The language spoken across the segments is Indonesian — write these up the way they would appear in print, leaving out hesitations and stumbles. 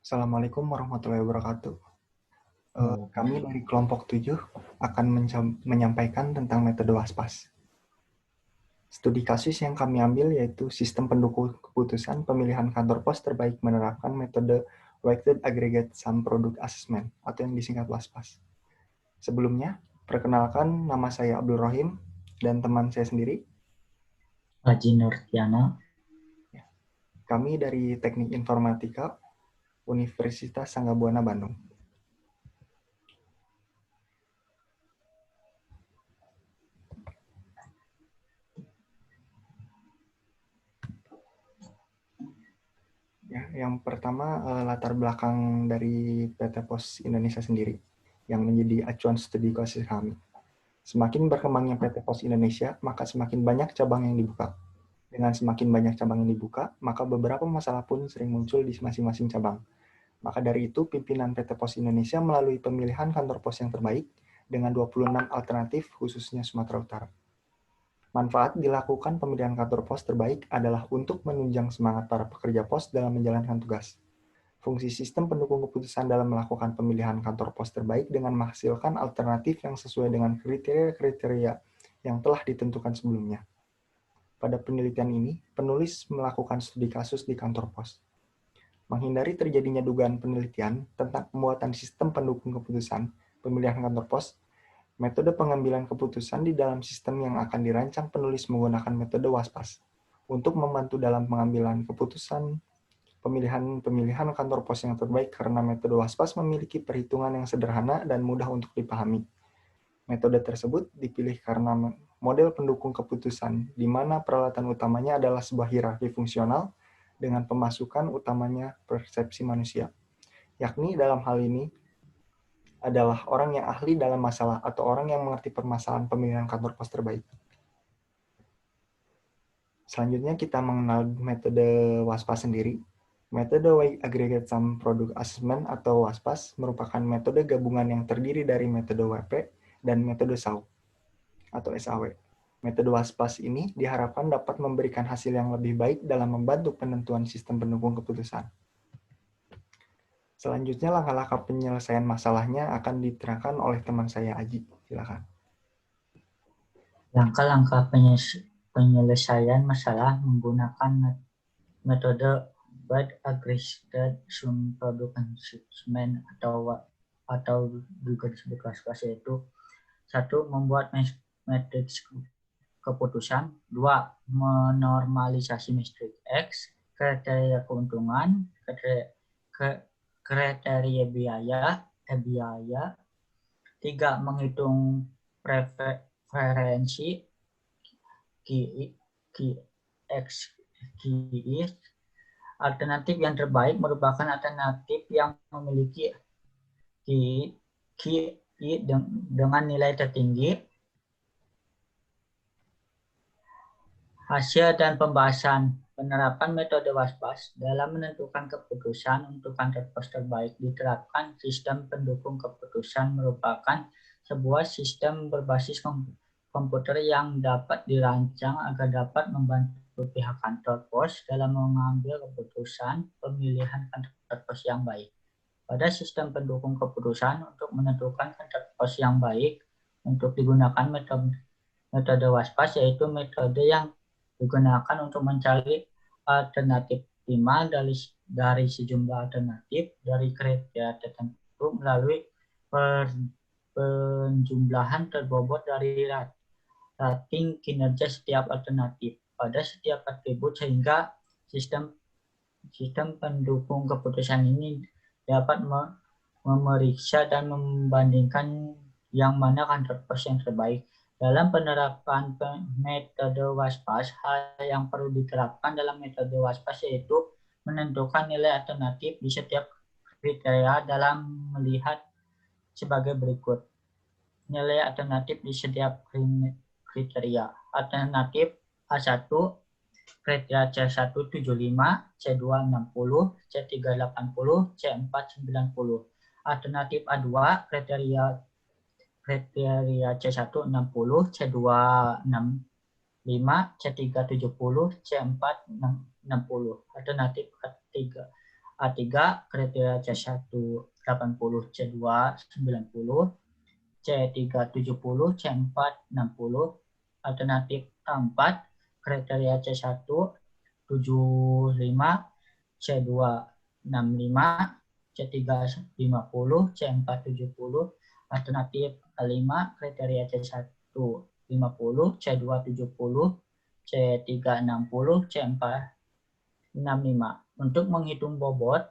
Assalamualaikum warahmatullahi wabarakatuh. Kami Oh, dari kelompok 7 akan menyampaikan tentang metode WASPAS. Studi kasus yang kami ambil yaitu sistem pendukung keputusan pemilihan kantor pos terbaik menerapkan metode Weighted Aggregate Sum Product Assessment atau yang disingkat WASPAS. Sebelumnya, perkenalkan nama saya Abdul Rohim dan teman saya sendiri. Haji Nurtiana. Kami dari Teknik Informatika Universitas Sangga Buana Bandung. Ya, yang pertama latar belakang dari PT Pos Indonesia sendiri yang menjadi acuan studi kasus kami. Semakin berkembangnya PT Pos Indonesia, maka semakin banyak cabang yang dibuka. Dengan semakin banyak cabang yang dibuka, maka beberapa masalah pun sering muncul di masing-masing cabang. Maka dari itu, pimpinan PT Pos Indonesia melalui pemilihan kantor pos yang terbaik dengan 26 alternatif khususnya Sumatera Utara. Manfaat dilakukan pemilihan kantor pos terbaik adalah untuk menunjang semangat para pekerja pos dalam menjalankan tugas. Fungsi sistem pendukung keputusan dalam melakukan pemilihan kantor pos terbaik dengan menghasilkan alternatif yang sesuai dengan kriteria-kriteria yang telah ditentukan sebelumnya. Pada penelitian ini, penulis melakukan studi kasus di kantor pos. Menghindari terjadinya dugaan penelitian tentang pembuatan sistem pendukung keputusan pemilihan kantor pos, metode pengambilan keputusan di dalam sistem yang akan dirancang penulis menggunakan metode WASPAS untuk membantu dalam pengambilan keputusan pemilihan kantor pos yang terbaik karena metode WASPAS memiliki perhitungan yang sederhana dan mudah untuk dipahami. Metode tersebut dipilih karena model pendukung keputusan di mana peralatan utamanya adalah sebuah hierarki fungsional dengan pemasukan utamanya persepsi manusia, yakni dalam hal ini adalah orang yang ahli dalam masalah atau orang yang mengerti permasalahan pemilihan kantor pos terbaik. Selanjutnya kita mengenal metode WASPAS sendiri. Metode Weight Aggregate Sum Product Assessment atau WASPAS merupakan metode gabungan yang terdiri dari metode WP dan metode SAW atau SAW. Metode WASPAS ini diharapkan dapat memberikan hasil yang lebih baik dalam membantu penentuan sistem pendukung keputusan. Selanjutnya langkah-langkah penyelesaian masalahnya akan diterangkan oleh teman saya Aji. Silakan. Langkah-langkah penyelesaian masalah menggunakan metode Weighted Aggregate Sum Product Assessment atau juga disebut WASPAS, yaitu 1. Membuat matriks keputusan. 2. Menormalisasi matriks X, kriteria keuntungan, kriteria biaya. 3. Menghitung preferensi KI. Alternatif yang terbaik merupakan alternatif yang memiliki KI dengan nilai tertinggi. Hasil dan pembahasan penerapan metode WASPAS dalam menentukan keputusan untuk kantor pos terbaik diterapkan. Sistem pendukung keputusan merupakan sebuah sistem berbasis komputer yang dapat dirancang agar dapat membantu pihak kantor pos dalam mengambil keputusan pemilihan kantor pos yang baik. Pada sistem pendukung keputusan untuk menentukan kantor pos yang baik untuk digunakan metode WASPAS, yaitu metode yang digunakan untuk mencari alternatif optimal dari sejumlah alternatif dari kriteria tertentu melalui penjumlahan terbobot dari rating kinerja setiap alternatif pada setiap atribut, sehingga sistem pendukung keputusan ini dapat memeriksa dan membandingkan yang mana kantor pos yang terbaik. Dalam penerapan metode WASPAS, hal yang perlu diterapkan dalam metode WASPAS yaitu menentukan nilai alternatif di setiap kriteria dalam melihat sebagai berikut. Nilai alternatif di setiap kriteria. Alternatif A1, kriteria C1 75, C2 60, C3 80, C4 90. Alternatif A2, kriteria C1 60, C2 65, C3 70, C4 60. Alternatif A3, A3 kriteria C1 80, C2 90, C3 70, C4 60. Alternatif A4 kriteria C1 75, C2 65, C3 50, C4 70. Alternatif A5 kriteria C1 50, C2 70, C3 60, C4 65. Untuk menghitung bobot,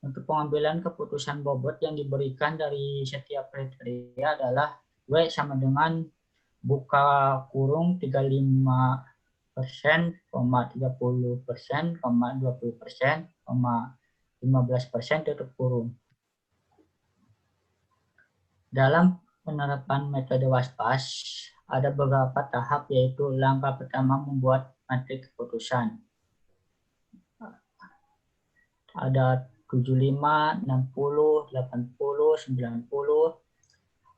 untuk pengambilan keputusan bobot yang diberikan dari setiap kriteria adalah W sama dengan buka kurung 35%, 30%, 20%, 15% tutup kurung. Dalam penerapan metode WASPAS, ada beberapa tahap, yaitu langkah pertama membuat matriks keputusan. Ada 75, 60, 80, 90,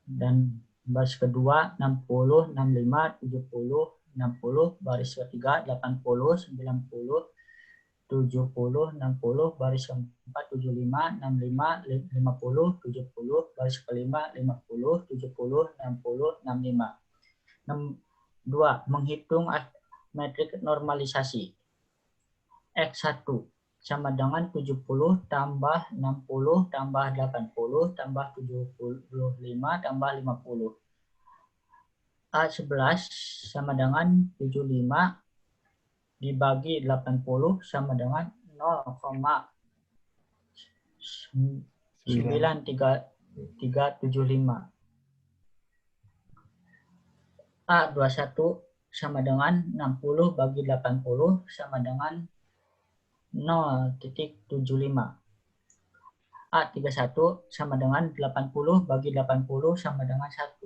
dan baris kedua 60, 65, 70, 60, baris ketiga 80, 90, 70, 60, baris keempat 75, 65, 50, 70, baris kelima 50, 70, 60, 65. 2. Menghitung metrik normalisasi. X1 sama dengan 70 tambah 60 tambah 80 tambah 75 tambah 50. A11 sama dengan 75 dibagi 80 sama dengan 0,9375. A21 sama dengan 60 bagi 80 sama dengan 0,75. A31 sama dengan 80 bagi 80 sama dengan 1.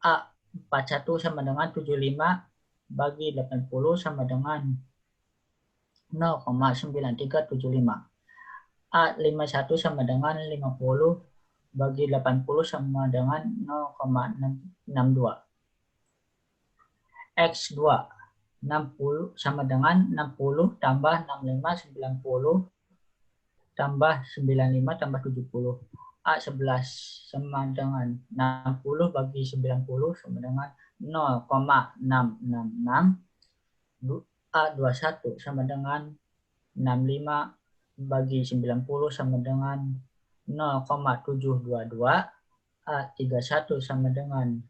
A41 sama dengan 75 bagi 80 sama dengan 0,9375. A51 sama dengan 50 bagi 80 sama dengan 0,62. X2 60 sama dengan 60 tambah 65 90 tambah 95 tambah 70. A11 sama dengan 60 bagi 90 sama dengan 0,666. A21 sama dengan 65 bagi 90 sama dengan 0,722. A31 sama dengan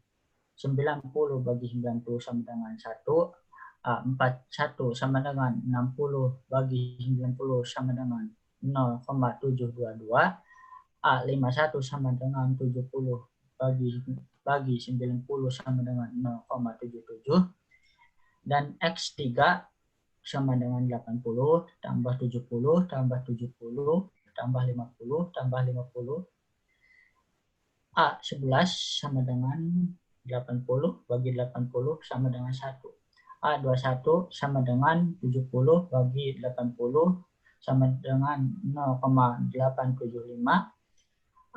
90 bagi 90 sama dengan 1. A41 sama dengan 60 bagi 90 sama dengan 0,722. A51 sama dengan 70 bagi 90 sama dengan 0,77. Dan X3 sama dengan 80 tambah 70 tambah 70 tambah 50 tambah 50. A11 sama dengan 80 bagi 80 sama dengan 1. A21 sama dengan 70 bagi 80 sama dengan 0,875.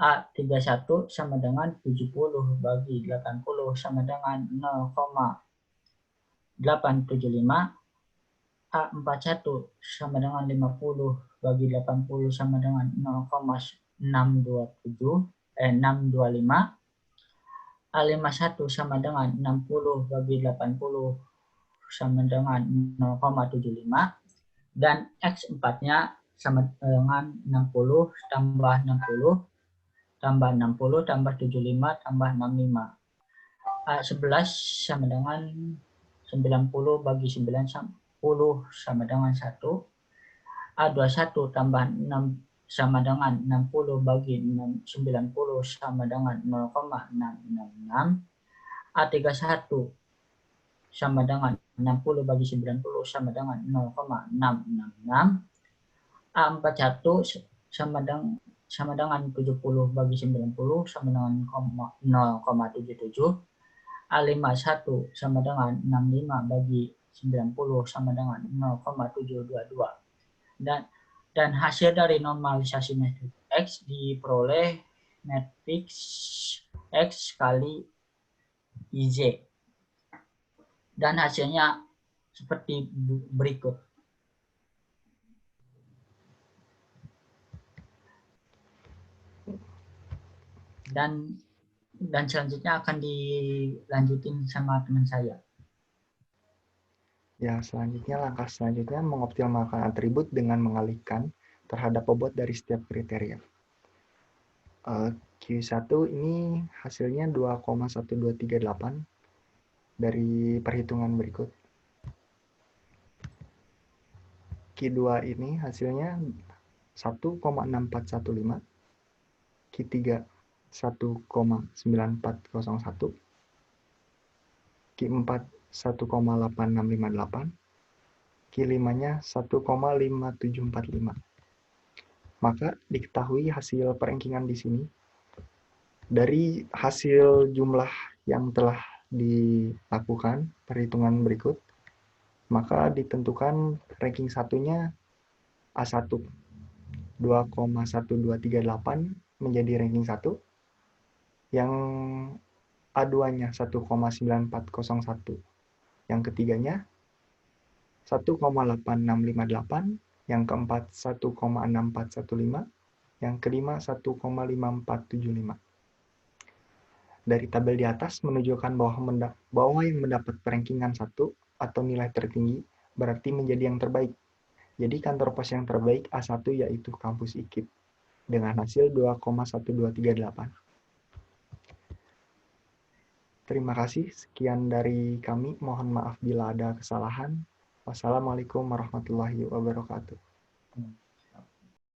A31 sama dengan 70 bagi 80 sama dengan 0,875. A41 sama dengan 50 bagi 80 sama dengan 0,625. A51 sama dengan 60 bagi 80 sama dengan 0,75. Dan X4-nya sama dengan 60 tambah 60 tambah 60 tambah 75 tambah 65. A11 sama dengan 90 bagi 90 sama dengan 1. A21 tambah 6 sama dengan 60 bagi 90 sama dengan 0,666. A31 sama dengan 60 bagi 90 sama dengan 0,666. A41 sama dengan 70 bagi 90 sama dengan 0,77. A51 sama dengan 65 bagi 90 sama dengan 0,722. Dan hasil dari normalisasi matriks X diperoleh matriks X kali IZ. Dan hasilnya seperti berikut. dan selanjutnya akan dilanjutin sama teman saya. Ya, langkah selanjutnya mengoptimalkan atribut dengan mengalihkan terhadap bobot dari setiap kriteria. Q1 ini hasilnya 2,1238 dari perhitungan berikut. Q2 ini hasilnya 1,6415, Q3 1,9401, Q4 1,8658, Q5-nya 1,5745. Maka diketahui hasil perankingan di sini. Dari hasil jumlah yang telah dilakukan perhitungan berikut, maka ditentukan ranking satunya A1 2,1238 menjadi ranking 1, yang A2-nya 1,9401, yang ketiganya 1,8658, yang keempat 1,6415, yang kelima 1,5475. Dari tabel di atas menunjukkan bahwa yang mendapat rankingan 1 atau nilai tertinggi berarti menjadi yang terbaik. Jadi kantor pos yang terbaik A1 yaitu kampus IKIP dengan hasil 2,1238. Terima kasih, sekian dari kami. Mohon maaf bila ada kesalahan. Wassalamualaikum warahmatullahi wabarakatuh.